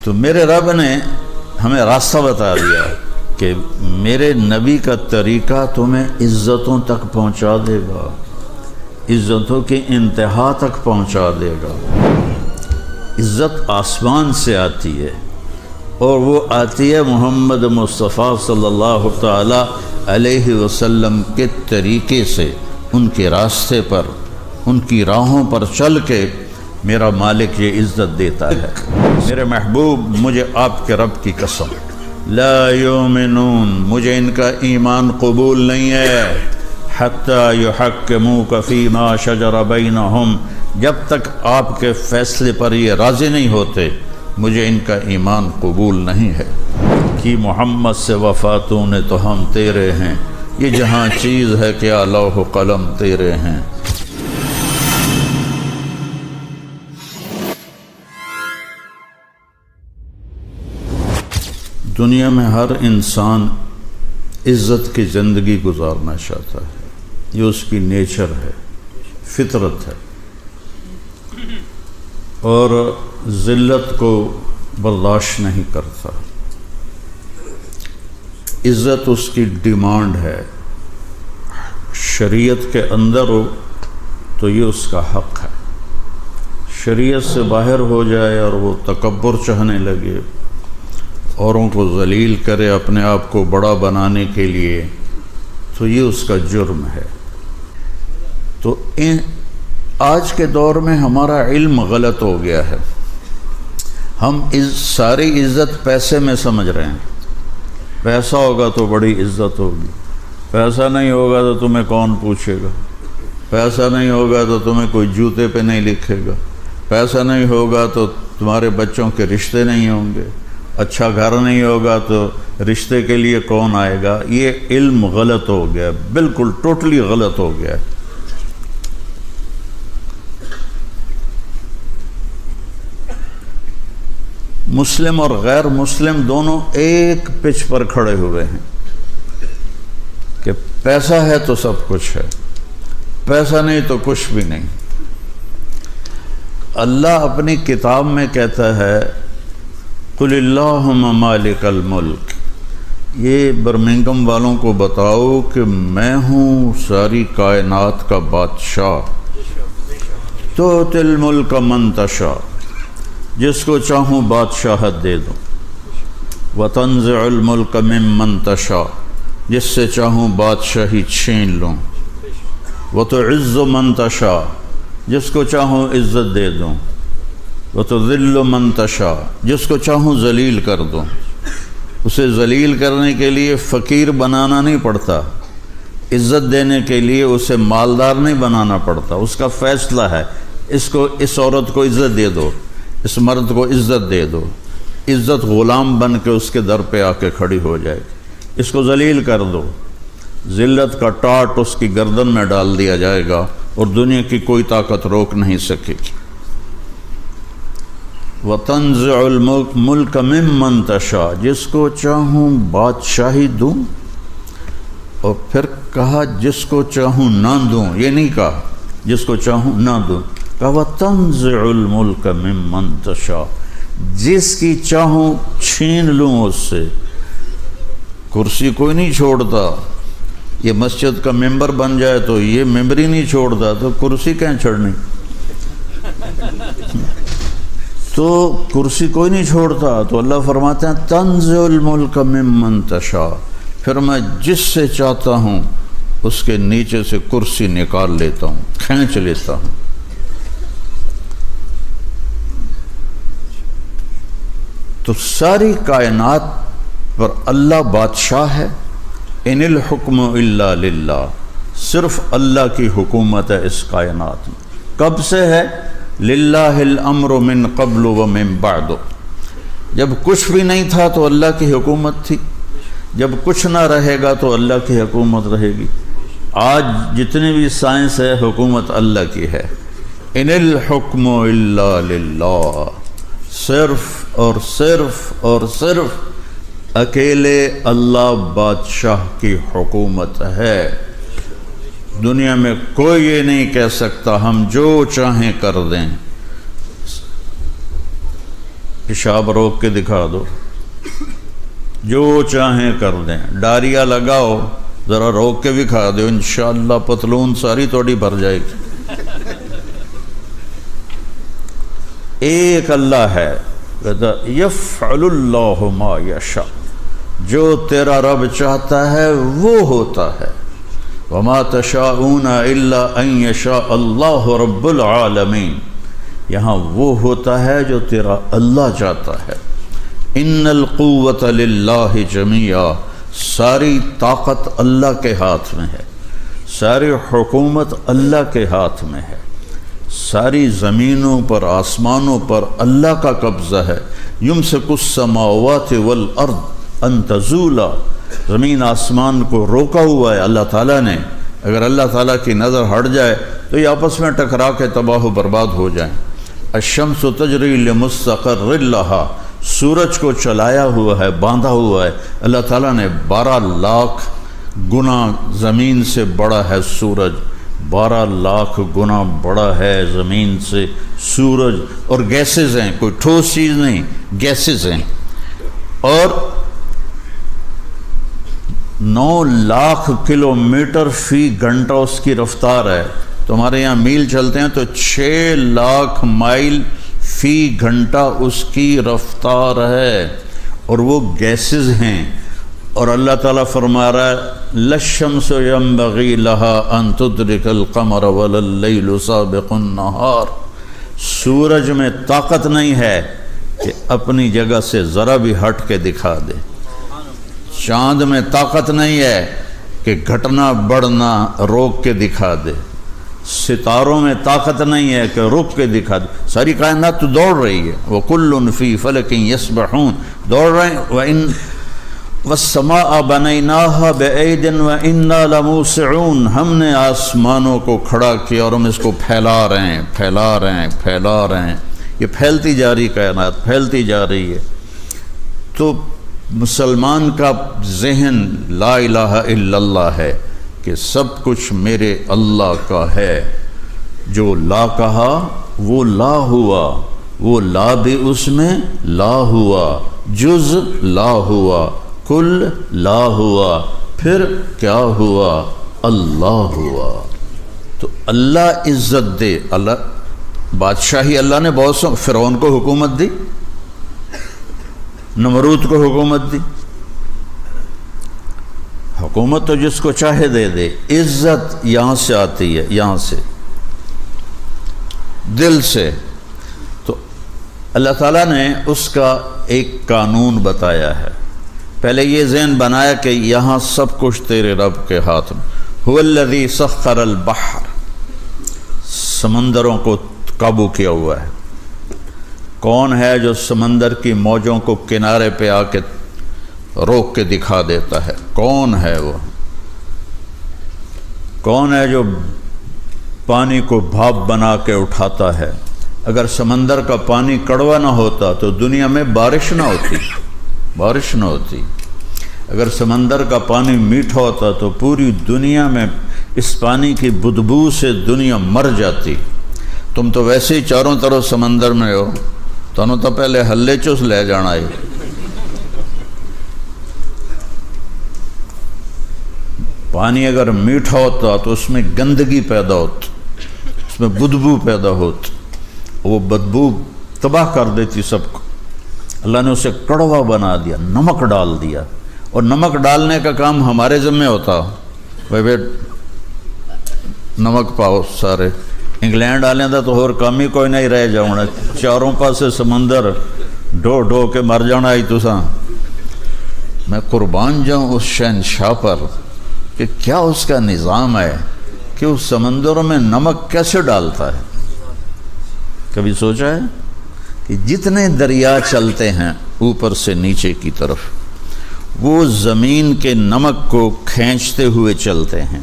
تو میرے رب نے ہمیں راستہ بتا دیا کہ میرے نبی کا طریقہ تمہیں عزتوں تک پہنچا دے گا، عزتوں کی انتہا تک پہنچا دے گا۔ عزت آسمان سے آتی ہے، اور وہ آتی ہے محمد مصطفیٰ صلی اللہ تعالی علیہ وسلم کے طریقے سے، ان کے راستے پر، ان کی راہوں پر چل کے میرا مالک یہ عزت دیتا ہے۔ میرے محبوب، مجھے آپ کے رب کی قسم، لا یؤمنون، مجھے ان کا ایمان قبول نہیں ہے، حتی یحکموک فیما شجر بینہم، جب تک آپ کے فیصلے پر یہ راضی نہیں ہوتے مجھے ان کا ایمان قبول نہیں ہے۔ کہ محمد سے وفاتوں نے تو ہم تیرے ہیں، یہ جہاں چیز ہے کیا لوح و قلم تیرے ہیں۔ دنیا میں ہر انسان عزت کی زندگی گزارنا چاہتا ہے، یہ اس کی نیچر ہے، فطرت ہے، اور ذلت کو برداشت نہیں کرتا۔ عزت اس کی ڈیمانڈ ہے، شریعت کے اندر ہو تو یہ اس کا حق ہے، شریعت سے باہر ہو جائے اور وہ تکبر چاہنے لگے، اوروں کو ذلیل کرے اپنے آپ کو بڑا بنانے کے لیے، تو یہ اس کا جرم ہے۔ تو آج کے دور میں ہمارا علم غلط ہو گیا ہے، ہم ساری عزت پیسے میں سمجھ رہے ہیں، پیسہ ہوگا تو بڑی عزت ہوگی، پیسہ نہیں ہوگا تو تمہیں کون پوچھے گا، پیسہ نہیں ہوگا تو تمہیں کوئی جوتے پہ نہیں لکھے گا، پیسہ نہیں ہوگا تو تمہارے بچوں کے رشتے نہیں ہوں گے، اچھا گھر نہیں ہوگا تو رشتے کے لیے کون آئے گا۔ یہ علم غلط ہو گیا، بالکل ٹوٹلی غلط ہو گیا ہے۔ مسلم اور غیر مسلم دونوں ایک پچ پر کھڑے ہوئے ہیں کہ پیسہ ہے تو سب کچھ ہے، پیسہ نہیں تو کچھ بھی نہیں۔ اللہ اپنی کتاب میں کہتا ہے قل اللہم مالک الملک، یہ برمنگم والوں کو بتاؤ کہ میں ہوں ساری کائنات کا بادشاہ، تؤتی الملک من تشاء، جس کو چاہوں بادشاہت دے دوں، وتنزع الملک ممن تشاء، جس سے چاہوں بادشاہی چھین لوں، وتعز من تشاء، جس کو چاہوں عزت دے دوں، وتذل من تشاء، جس کو چاہوں ذلیل کر دوں۔ اسے ذلیل کرنے کے لیے فقیر بنانا نہیں پڑتا، عزت دینے کے لیے اسے مالدار نہیں بنانا پڑتا، اس کا فیصلہ ہے، اس عورت کو عزت دے دو، اس مرد کو عزت دے دو، عزت غلام بن کے اس کے در پہ آ کے کھڑی ہو جائے گی۔ اس کو ذلیل کر دو، ذلت کا ٹاٹ اس کی گردن میں ڈال دیا جائے گا اور دنیا کی کوئی طاقت روک نہیں سکے گی۔ وَتَنزِعُ الْمُلْكَ مِمَّن تَشَاءُ، جس کو چاہوں بادشاہی دوں، اور پھر کہا جس کو چاہوں نہ دوں، یہ نہیں کہا جس کو چاہوں نہ دوں، کہا وَتَنزِعُ الْمُلْكَ مِمَّن تَشَاءُ، جس کی چاہوں چھین لوں اس سے۔ کرسی کوئی نہیں چھوڑتا، یہ مسجد کا ممبر بن جائے تو یہ ممبر ہی نہیں چھوڑتا، تو کرسی کہیں چھڑنی؟ تو کرسی کوئی نہیں چھوڑتا، تو اللہ فرماتے ہیں تنزع الملک ممن تشاء، پھر میں جس سے چاہتا ہوں اس کے نیچے سے کرسی نکال لیتا ہوں، کھینچ لیتا ہوں۔ تو ساری کائنات پر اللہ بادشاہ ہے۔ ان الحکم الا للہ، صرف اللہ کی حکومت ہے اس کائنات میں۔ کب سے ہے؟ للہ الامر من قبل ومن بعد، جب کچھ بھی نہیں تھا تو اللہ کی حکومت تھی، جب کچھ نہ رہے گا تو اللہ کی حکومت رہے گی۔ آج جتنی بھی سائنس ہے حکومت اللہ کی ہے۔ ان الحکم الا للہ، صرف اور صرف اور صرف اکیلے اللہ بادشاہ کی حکومت ہے۔ دنیا میں کوئی یہ نہیں کہہ سکتا ہم جو چاہیں کر دیں۔ پیشاب روک کے دکھا دو، جو چاہیں کر دیں، ڈاریا لگاؤ ذرا روک کے بھی کھا دو، انشاءاللہ پتلون ساری توڑی بھر جائے گی۔ ایک اللہ ہے، یفعل اللہ ما یشاء، جو تیرا رب چاہتا ہے وہ ہوتا ہے۔ وما تشاءون الا ان یشاء اللہ رب العالمین، یہاں وہ ہوتا ہے جو تیرا اللہ چاہتا ہے۔ ان القوۃ للہ جمیعا، ساری طاقت اللہ کے ہاتھ میں ہے، ساری حکومت اللہ کے ہاتھ میں ہے، ساری زمینوں پر آسمانوں پر اللہ کا قبضہ ہے۔ یمسک السماوات والارض ان تزولا، زمین آسمان کو روکا ہوا ہے اللہ تعالیٰ نے، اگر اللہ تعالیٰ کی نظر ہٹ جائے تو یہ آپس میں ٹکرا کے تباہ و برباد ہو جائیں۔ الشمس تجری لمستقر لہا، سورج کو چلایا ہوا ہے، باندھا ہوا ہے اللہ تعالیٰ نے، 12 لاکھ گنا زمین سے بڑا ہے سورج، 12 لاکھ گنا بڑا ہے زمین سے سورج، اور گیسز ہیں، کوئی ٹھوس چیز نہیں، گیسز ہیں، اور 9 لاکھ کلومیٹر فی گھنٹہ اس کی رفتار ہے۔ تمہارے یہاں میل چلتے ہیں تو 6 لاکھ مائل فی گھنٹہ اس کی رفتار ہے، اور وہ گیسز ہیں۔ اور اللہ تعالیٰ فرما رہا ہے للشمس ينبغي لها ان تدرك القمر ولا الليل سابق النهار، سورج میں طاقت نہیں ہے کہ اپنی جگہ سے ذرا بھی ہٹ کے دکھا دے، چاند میں طاقت نہیں ہے کہ گھٹنا بڑھنا روک کے دکھا دے، ستاروں میں طاقت نہیں ہے کہ رک کے دکھا دے، ساری کائنات تو دوڑ رہی ہے، وَكُلٌّ فِي فَلَكٍ يَسْبَحُونَ، دوڑ رہے ہیں۔ وَالسَّمَاءَ بَنَيْنَاهَا بِأَيْدٍ وَإِنَّا لَمُوسِعُونَ، ہم نے آسمانوں کو کھڑا کیا اور ہم اس کو پھیلا رہے ہیں، پھیلا رہے ہیں، پھیلا رہے ہیں، یہ پھیلتی جا رہی کائنات، پھیلتی جا رہی ہے۔ تو مسلمان کا ذہن لا الہ الا اللہ ہے کہ سب کچھ میرے اللہ کا ہے، جو لا کہا وہ لا ہوا، وہ لا بھی اس میں لا ہوا، جز لا ہوا، کل لا ہوا، پھر کیا ہوا؟ اللہ ہوا۔ تو اللہ عزت دے، اللہ بادشاہی، اللہ نے بہت سو فرعون کو حکومت دی، نمرود کو حکومت دی، حکومت تو جس کو چاہے دے دے، عزت یہاں سے آتی ہے، یہاں سے، دل سے۔ تو اللہ تعالیٰ نے اس کا ایک قانون بتایا ہے، پہلے یہ ذہن بنایا کہ یہاں سب کچھ تیرے رب کے ہاتھ میں۔ هو الذی سخر البحر، سمندروں کو قابو کیا ہوا ہے۔ کون ہے جو سمندر کی موجوں کو کنارے پہ آ کے روک کے دکھا دیتا ہے؟ کون ہے وہ؟ کون ہے جو پانی کو بھاپ بنا کے اٹھاتا ہے؟ اگر سمندر کا پانی کڑوا نہ ہوتا تو دنیا میں بارش نہ ہوتی، بارش نہ ہوتی۔ اگر سمندر کا پانی میٹھا ہوتا تو پوری دنیا میں اس پانی کی بدبو سے دنیا مر جاتی۔ تم تو ویسے ہی چاروں طرف سمندر میں ہو، تنوں تو پہلے ہلے چوس لے جانا ہے۔ پانی اگر میٹھا ہوتا تو اس میں گندگی پیدا ہوتی، اس میں بدبو پیدا ہوتی، وہ بدبو تباہ کر دیتی سب کو۔ اللہ نے اسے کڑوا بنا دیا، نمک ڈال دیا، اور نمک ڈالنے کا کام ہمارے ذمہ ہوتا، بھائی نمک پاؤ سارے، انگلینڈ آنے دا تو اور کام ہی کوئی نہیں رہ جاؤنا، چاروں پاسے سمندر ڈو ڈو کے مر جانا ہی تساں۔ میں قربان جاؤں اس شہنشاہ پر کہ کیا اس کا نظام ہے کہ اس سمندروں میں نمک کیسے ڈالتا ہے۔ کبھی سوچا ہے کہ جتنے دریا چلتے ہیں اوپر سے نیچے کی طرف، وہ زمین کے نمک کو کھینچتے ہوئے چلتے ہیں،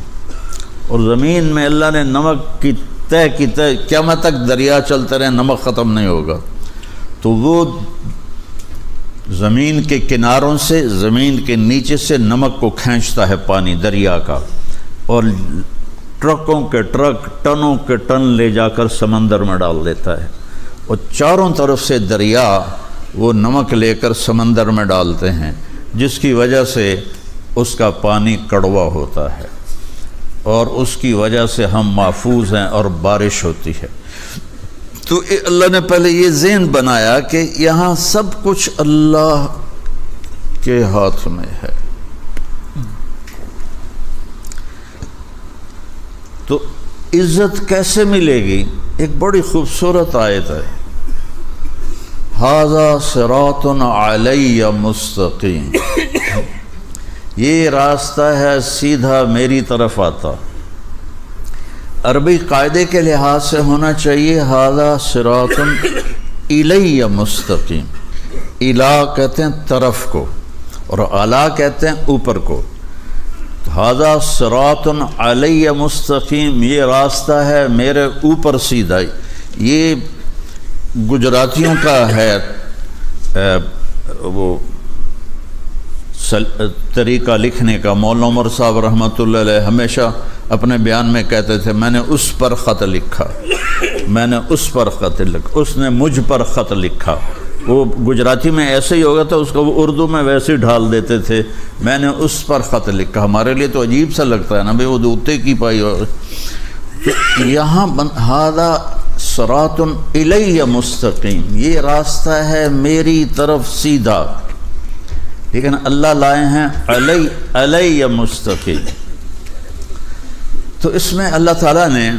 اور زمین میں اللہ نے نمک کی تہ کی تہ، قیامت تک دریا چلتے رہے، نمک ختم نہیں ہوگا۔ تو وہ زمین کے کناروں سے، زمین کے نیچے سے نمک کو کھینچتا ہے پانی دریا کا، اور ٹرکوں کے ٹرک، ٹنوں کے ٹن لے جا کر سمندر میں ڈال دیتا ہے، اور چاروں طرف سے دریا وہ نمک لے کر سمندر میں ڈالتے ہیں، جس کی وجہ سے اس کا پانی کڑوا ہوتا ہے اور اس کی وجہ سے ہم محفوظ ہیں اور بارش ہوتی ہے۔ تو اللہ نے پہلے یہ ذہن بنایا کہ یہاں سب کچھ اللہ کے ہاتھ میں ہے۔ تو عزت کیسے ملے گی؟ ایک بڑی خوبصورت آیت ہے، ھذا صراط علی مستقیم، یہ راستہ ہے سیدھا میری طرف آتا۔ عربی قاعدے کے لحاظ سے ہونا چاہیے ھذا صراط الی مستقیم، الا کہتے ہیں طرف کو اور اعلیٰ کہتے ہیں اوپر کو۔ ھذا صراط علی مستقیم، یہ راستہ ہے میرے اوپر سیدھا۔ یہ گجراتیوں کا ہے وہ طریقہ لکھنے کا۔ مولانا عمر صاحب رحمۃ اللہ علیہ ہمیشہ اپنے بیان میں کہتے تھے میں نے اس پر خط لکھا، میں نے اس پر خط لکھا، اس نے مجھ پر خط لکھا۔ وہ گجراتی میں ایسے ہی ہوگا تھا، اس کو وہ اردو میں ویسے ہی ڈھال دیتے تھے، میں نے اس پر خط لکھا۔ ہمارے لیے تو عجیب سا لگتا ہے نا بھئی وہ دوتے کی پائی ہو۔ یہاں ھذا صراط الی مستقیم، یہ راستہ ہے میری طرف سیدھا، لیکن اللہ لائے ہیں علی مستقیم۔ تو اس میں اللہ تعالیٰ نے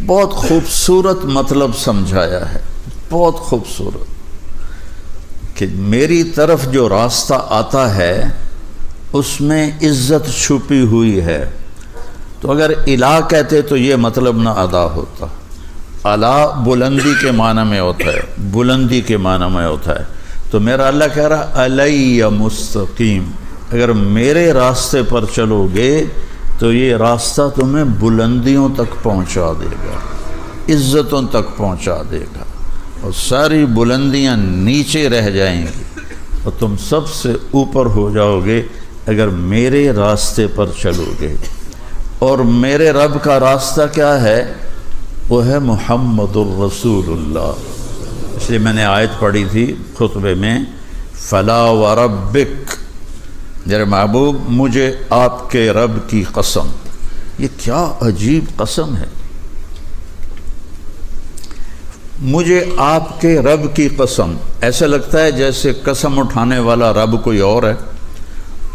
بہت خوبصورت مطلب سمجھایا ہے، بہت خوبصورت، کہ میری طرف جو راستہ آتا ہے اس میں عزت چھپی ہوئی ہے۔ تو اگر الہ کہتے تو یہ مطلب نہ ادا ہوتا۔ اعلیٰ بلندی کے معنی میں ہوتا ہے، بلندی کے معنی میں ہوتا ہے۔ تو میرا اللہ کہہ رہا علی مستقیم، اگر میرے راستے پر چلو گے تو یہ راستہ تمہیں بلندیوں تک پہنچا دے گا، عزتوں تک پہنچا دے گا، اور ساری بلندیاں نیچے رہ جائیں گی اور تم سب سے اوپر ہو جاؤ گے اگر میرے راستے پر چلو گے۔ اور میرے رب کا راستہ کیا ہے؟ وہ ہے محمد الرسول اللہ۔ اس لیے میں نے آیت پڑھی تھی خطبے میں، فلا وربک، میرے محبوب مجھے آپ کے رب کی قسم۔ یہ کیا عجیب قسم ہے، مجھے آپ کے رب کی قسم۔ ایسا لگتا ہے جیسے قسم اٹھانے والا رب کوئی اور ہے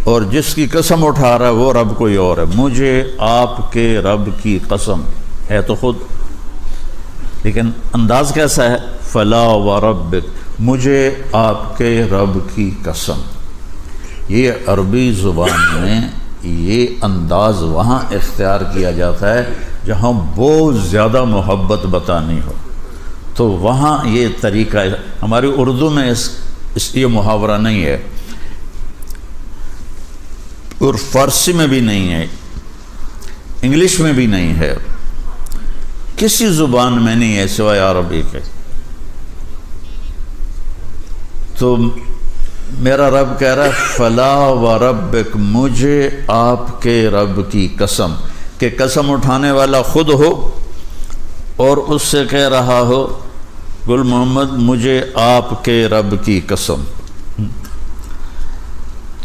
اور جس کی قسم اٹھا رہا ہے وہ رب کوئی اور ہے۔ مجھے آپ کے رب کی قسم ہے تو خود، لیکن انداز کیسا ہے؟ فلا وربک، مجھے آپ کے رب کی قسم۔ یہ عربی زبان میں یہ انداز وہاں اختیار کیا جاتا ہے جہاں بہت زیادہ محبت بتانی ہو، تو وہاں یہ طریقہ ہے۔ ہماری اردو میں اس یہ محاورہ نہیں ہے، اور فارسی میں بھی نہیں ہے، انگلش میں بھی نہیں ہے، کسی زبان میں نہیں ہے سوائے عربی کے۔ تو میرا رب کہہ رہا ہے فلا وربک، مجھے آپ کے رب کی قسم، کہ قسم اٹھانے والا خود ہو اور اس سے کہہ رہا ہو گل محمد مجھے آپ کے رب کی قسم۔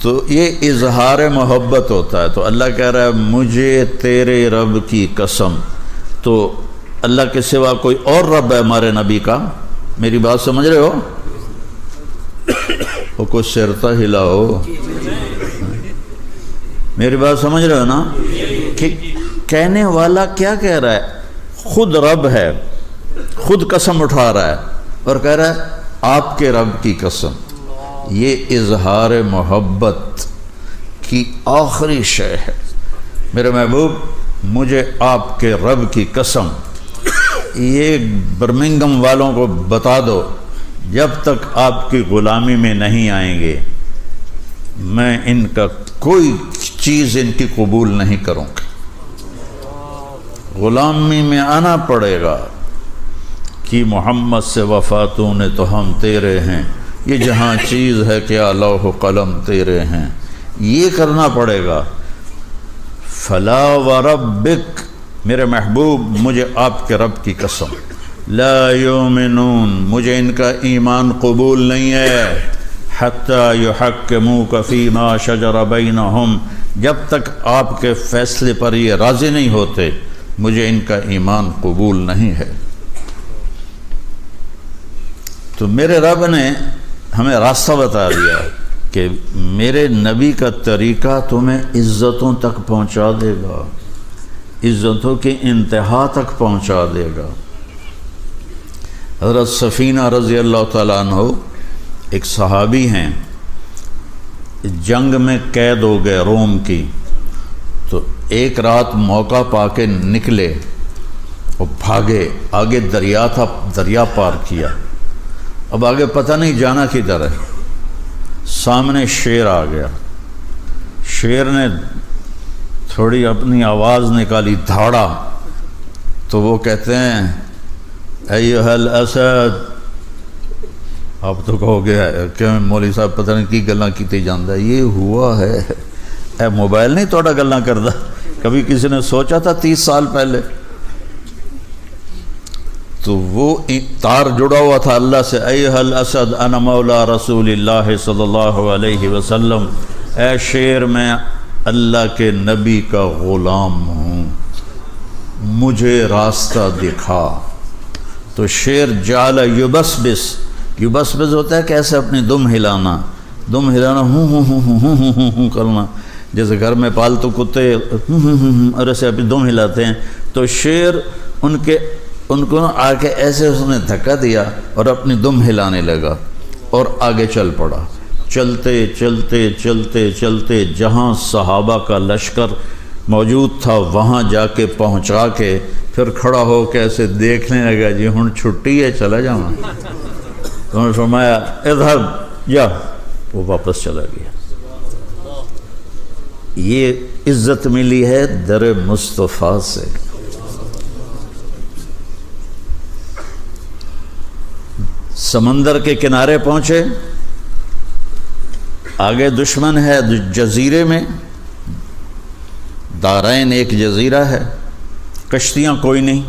تو یہ اظہار محبت ہوتا ہے۔ تو اللہ کہہ رہا ہے مجھے تیرے رب کی قسم۔ تو اللہ کے سوا کوئی اور رب ہے ہمارے نبی کا؟ میری بات سمجھ رہے ہو؟ وہ کچھ سرتا ہلاؤ، میری بات سمجھ رہے ہو نا؟ کہ کہنے والا کیا کہہ رہا ہے؟ خود رب ہے، خود قسم اٹھا رہا ہے اور کہہ رہا ہے آپ کے رب کی قسم۔ یہ اظہار محبت کی آخری شے ہے۔ میرے محبوب مجھے آپ کے رب کی قسم، یہ برمنگم والوں کو بتا دو جب تک آپ کی غلامی میں نہیں آئیں گے میں ان کا کوئی چیز ان کی قبول نہیں کروں گا۔ غلامی میں آنا پڑے گا کہ محمد سے وفاتوں نے تو ہم تیرے ہیں، یہ جہاں چیز ہے کیا لوح و قلم تیرے ہیں، یہ کرنا پڑے گا۔ فلا وربک، میرے محبوب مجھے آپ کے رب کی قسم، لا یؤمنون، مجھے ان کا ایمان قبول نہیں ہے، حتی یحکموک فیما شجر بینہم، جب تک آپ کے فیصلے پر یہ راضی نہیں ہوتے مجھے ان کا ایمان قبول نہیں ہے۔ تو میرے رب نے ہمیں راستہ بتا دیا کہ میرے نبی کا طریقہ تمہیں عزتوں تک پہنچا دے گا، عزتوں کی انتہا تک پہنچا دے گا۔ حضرت سفینہ رضی اللہ تعالیٰ عنہ ایک صحابی ہیں، جنگ میں قید ہو گئے روم کی، تو ایک رات موقع پا کے نکلے اور بھاگے، آگے دریا تھا، دریا پار کیا، اب آگے پتہ نہیں جانا کدھر ہے، سامنے شیر آ گیا، شیر نے تھوڑی اپنی آواز نکالی، دھاڑا، تو وہ کہتے ہیں ایھا الاسد، آپ تو کہو گے کہ مولوی صاحب پتہ نہیں کی گلاں کیتی جاندا ہے، یہ ہوا ہے، اے موبائل نہیں توڑا گلاں کردا، کبھی کسی نے سوچا تھا 30 سال پہلے؟ تو وہ تار جڑا ہوا تھا اللہ سے، ایھا الاسد انا مولا رسول اللہ صلی اللہ علیہ وسلم، اے شیر میں اللہ کے نبی کا غلام ہوں، مجھے راستہ دکھا۔ تو شیر جعل یبسبس، یبسبس ہوتا ہے کیسے اپنی دم ہلانا، دم ہلانا ہوں کرنا، جیسے گھر میں پالتو کتے اور ایسے اپنی دم ہلاتے ہیں، تو شیر ان کو آ کے ایسے اس نے دھکا دیا اور اپنی دم ہلانے لگا اور آگے چل پڑا، چلتے چلتے چلتے چلتے جہاں صحابہ کا لشکر موجود تھا وہاں جا کے پہنچا کے پھر کھڑا ہو کے ایسے دیکھنے لگا، جی ہن چھٹی ہے چلا جاؤں، تو انہوں نے فرمایا اذهب جا، وہ واپس چلا گیا۔ یہ عزت ملی ہے در مصطفیٰ سے۔ سمندر کے کنارے پہنچے، آگے دشمن ہے جزیرے میں، دارین ایک جزیرہ ہے، کشتیاں کوئی نہیں،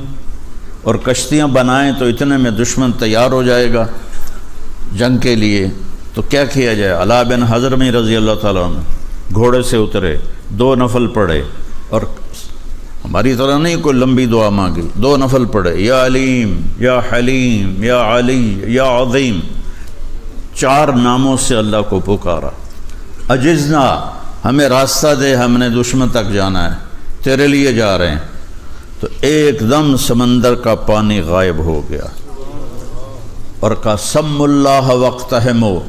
اور کشتیاں بنائیں تو اتنے میں دشمن تیار ہو جائے گا جنگ کے لیے، تو کیا کیا جائے؟ علاء بن حضرمی رضی اللہ تعالیٰ عنہ گھوڑے سے اترے، 2 نفل پڑھے، اور ہماری طرح نہیں کوئی لمبی دعا مانگی، 2 نفل پڑھے، یا علیم یا حلیم یا علی یا عظیم، 4 ناموں سے اللہ کو پکارا۔ عجزنا، ہمیں راستہ دے، ہم نے دشمن تک جانا ہے، تیرے لیے جا رہے ہیں۔ تو ایک دم سمندر کا پانی غائب ہو گیا، اور کہا سم اللہ واقتحموا،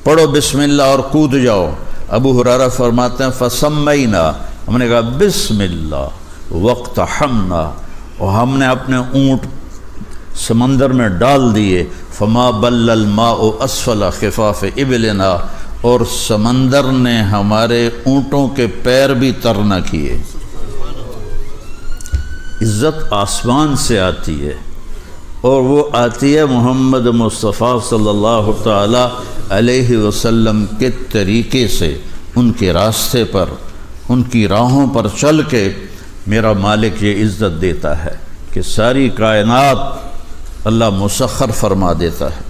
پڑھو بسم اللہ اور کود جاؤ۔ ابو ہریرہ فرماتے ہیں فسمینا، ہم نے کہا بسم اللہ واقتحمنا، اور ہم نے اپنے اونٹ سمندر میں ڈال دیے، فما بل الماء اسفل خفاف ابلنا، اور سمندر نے ہمارے اونٹوں کے پیر بھی تر نہ کیے۔ عزت آسمان سے آتی ہے، اور وہ آتی ہے محمد مصطفیٰ صلی اللہ تعالی علیہ وسلم کے طریقے سے، ان کے راستے پر، ان کی راہوں پر چل کے میرا مالک یہ عزت دیتا ہے کہ ساری کائنات اللہ مسخر فرما دیتا ہے۔